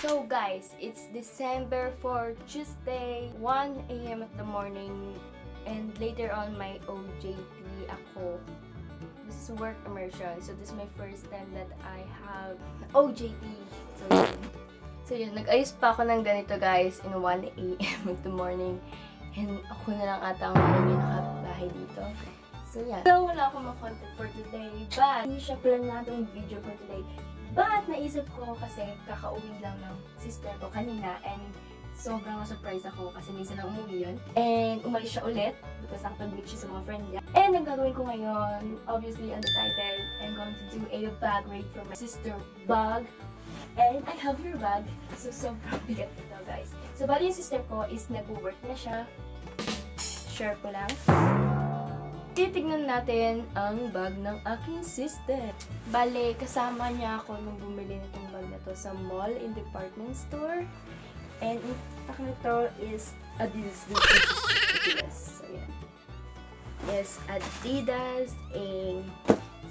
So guys, it's December 4, Tuesday, 1 a.m. at the morning, and later on my OJT ako. This is work immersion, so this is my first time that I have OJT. So yun, nag-ayos pa ako ng ganito guys in 1 a.m. at the morning, and ako na lang ata ang may nakabahay dito. So yeah, so wala akong content for today, but hindi siya planadong video for today. But naisip ko kasi kakauwi lang ng sister ko kanina, and sobrang surprise ako kasi minsan lang umuwi yun. And umalis siya ulit because nakapag-meet siya sa mga friend niya. And ang gagawin ko ngayon, obviously on the title, I'm going to do a bag raid for my sister bag. And I have her bag. So sobrang bigat ito guys. So bali yung sister ko is nag-work na siya. Share ko lang. Titignan natin ang bag ng aking sister. Bale, kasama niya ako nung bumili nitong bag na to sa mall in department store. And yung tak nito is Adidas. So, yan. Yes, Adidas. And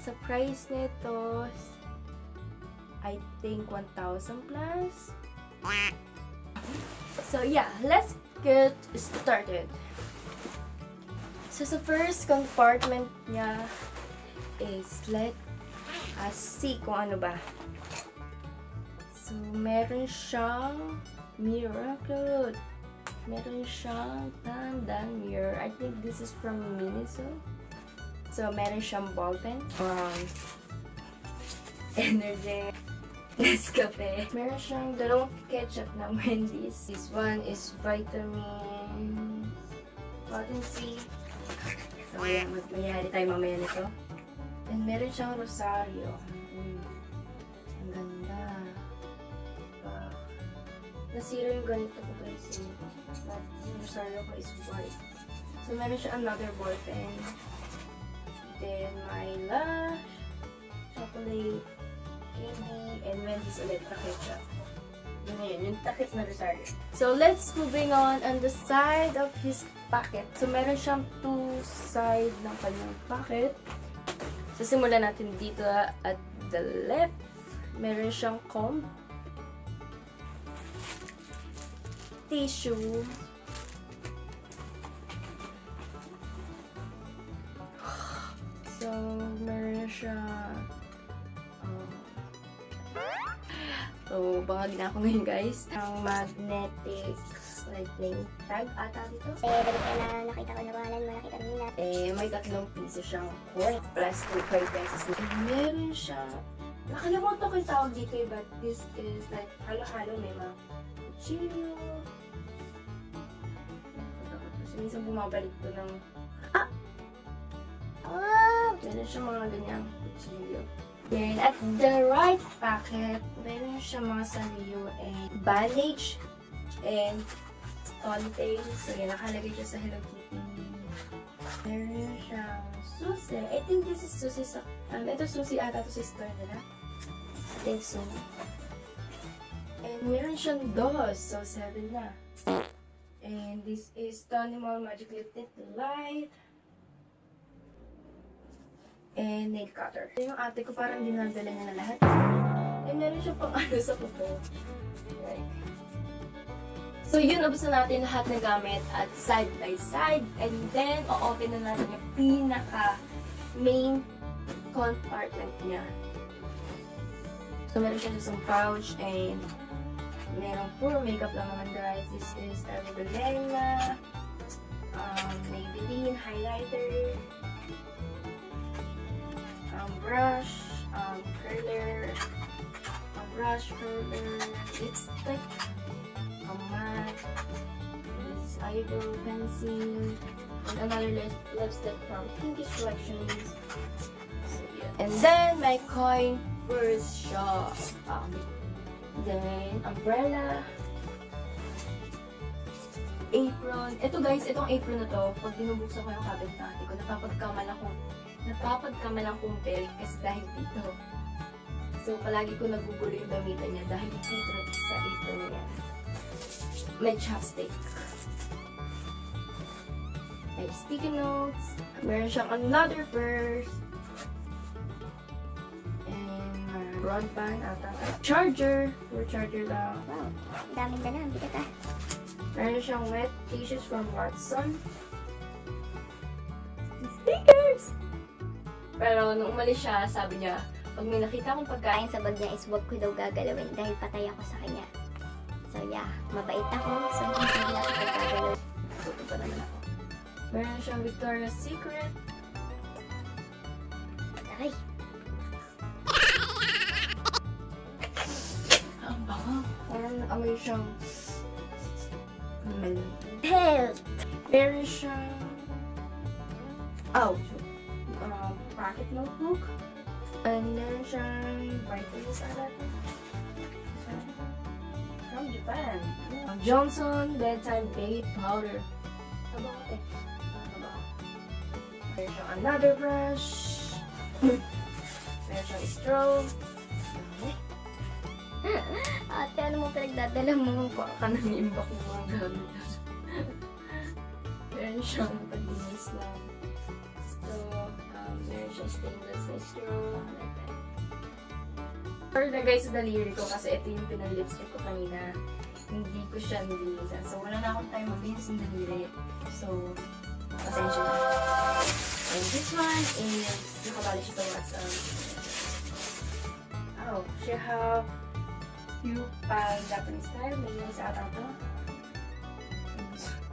sa price nito, I think 1,000 plus. So yeah, let's get started. So, sa first compartment niya is let's see kung ano ba. So, meron siyang mirror. Cute. Meron siyang dandan mirror. I think this is from Miniso. So, meron siyang ballpen. Energy. Nescafe. Meron siyang dalawang ketchup ng Wendy's. This one is vitamin C. So, ayan, magmayari tayo mamaya nito. And meron siyang rosaryo. Ang ganda. Nasira yung ganito ko guys. Yung rosaryo ko is white. So, meron siya another ball pen. Then, my lush, chocolate, candy, and Wendy's ulit na ketchup. Yun na yun, yung takip na rosaryo. So, let's moving on the side of his pocket. So, meron siyang two side ng kanyang pocket. So, simulan natin dito at the left. Meron siyang comb. Tissue. So, meron siya so, bangag na ako ngayon guys. Ang magnetic lightning tag ata dito. Balik na nakita ko na pangalan mo, nakita mo nila. May tatlong piso siyang coin plus 2 pesos. Meron siya. Nakalimutan ko yung tawag dito but this is like halo-halo, may mga kuchilyo. So, minsan bumabalik to ng meron siya mga ganyang kuchilyo. Then, at the right pocket, meron siya mga sariyo and bandage and konting. So, yan, nakalagay siya sa Hello Kitty. Meron siyang susi. I think this is susi sa... ito susi ata to sa store nila. I think so. And meron siyang dos. So, 7 na. And this is Tony Mall Magic Lip Tint Light. And nail cutter. Yung ate ko parang dinadala niya na lahat. And meron siya pang ano sa kuko. Right. So yun, ubusan natin lahat ng gamit at side by side. And then, o-open na natin yung pinaka main compartment niya. So meron siya isang pouch and meron puro makeup lang naman guys. This is Arbolena, Maybelline highlighter, brush, curler, lipstick, matte, this is eyebrow pencil, and another lipstick from Pinkish Collections. So, yeah. And then my coin purse shop. Then umbrella, apron. Ito guys, itong apron na to, pag binubuksan ko yung cabinet natin ko, napapagkamalan kong belt kasi dahil dito. So, palagi ko nagugulo yung gamitan niya dahil dito sa apron niya. May chopstick. May sticky notes. Meron siyang another purse. And broadband ata. Charger. Puro charger lang. Wow, daming dala. Ang bigat ah. Meron siyang wet tissues from Watson. Stickers! Pero nung umalis siya, sabi niya, pag may nakita akong pagkain Kain sa bag niya is wag ko daw gagalawin dahil patay ako sa kanya. So yeah, mabait ako. So hindi ako gagalawin. Tuto pa naman ako. Meron siyang Victoria's Secret. Ay, Ang bango. Parang amoy siyang melon. belt! Meron siyang pocket notebook. And meron siyang vitamins alat. From Japan. Johnson Bedtime Baby Powder. Tabaho eh. Tabaho. Meron siyang another brush. Meron siyang straw. Ate, ano mo pinagdadala mo? Baka ka nang-imbak ng mga gamit. Meron siyang paglinis lang. So, meron siyang stainless na straw. Like that. Sorry na guys sa daliri ko kasi ito yung pinag-lipstick ko kanina. Hindi ko siya nilinisan. So, wala na akong time maglinis ng daliri. So, pasensya na. And this one is, nakabali siya sa WhatsApp. Oh, she have few pang Japanese style. May yung sa ata to.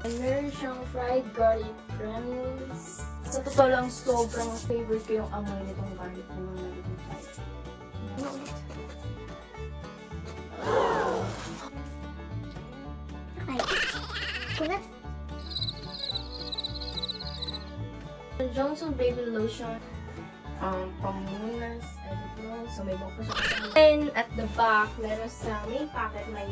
And meron siyang fried garlic granules. Sa totoo lang, sobrang favorite ko yung amoy nitong garlic na mga nagiging fried. Okay. Kulat. Johnson Baby Lotion. Pamunas, everything. So, may buhok pa siya kasama. And at the back, meron sa main pocket, may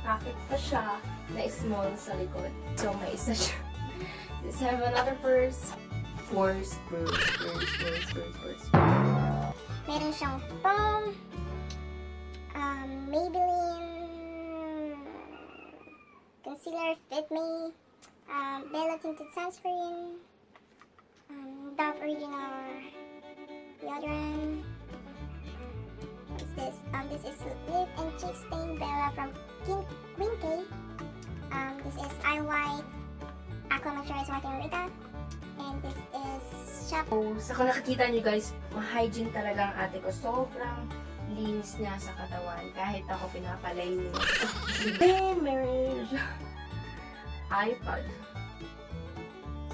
pocket pa siya na small sa likod. So, may isa siya. Let's have another purse. Purse. Meron siyang foam. Maybelline concealer Fit Me. Bella tinted sunscreen. Dove original deodorant. What's this? This is lip and cheek stain Bella from Queen K. This is Eye White Aqua Moisturizer White Rita. And this is Shop. So, sa kung nakikita niyo guys, ma-hygiene talaga ang ate ko. Sobrang linis niya sa katawan. Kahit ako pinapalay niya. Then, meron siya iPad.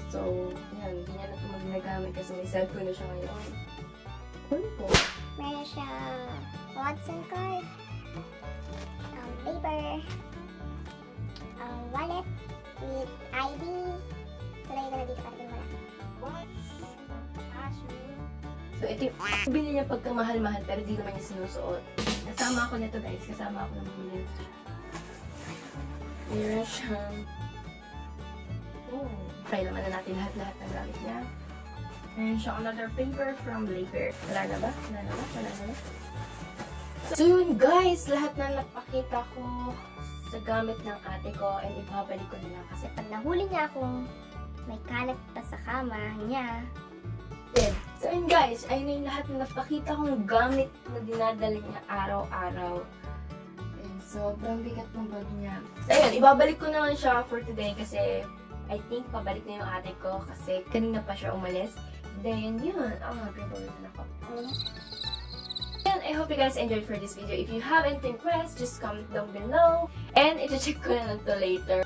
So, yan. Hindi niya na ito magnagamit kasi may cellphone na siya ngayon. Ano po? Meron siyang Watson card. Paper. Wallet with ID. So, lagay ko na dito para wala. So, ito yung bili niya pagka mahal-mahal pero di naman niya sinusuot. Kasama ako nito guys. Kasama ako ng mga nito. Meron siyang try naman na natin lahat-lahat ng gamit niya. Meron siyang another paper from Laker. Wala na ba? So yun guys, lahat na napakita ko sa gamit ng ate ko and ibabalik ko nila kasi Pag nahuli niya akong may kalat pa sa kama niya, dead. So yun guys, ayun na yung lahat na napakita kong gamit na dinadala niya araw-araw. And sobrang bigat ng bag niya. So ayun, ibabalik ko naman siya for today kasi I think pabalik na yung ate ko kasi kanina pa siya umalis. Then yun, grabe na ako. And I hope you guys enjoyed for this video. If you have anything request, just comment down below. And ito-check ko na lang to later.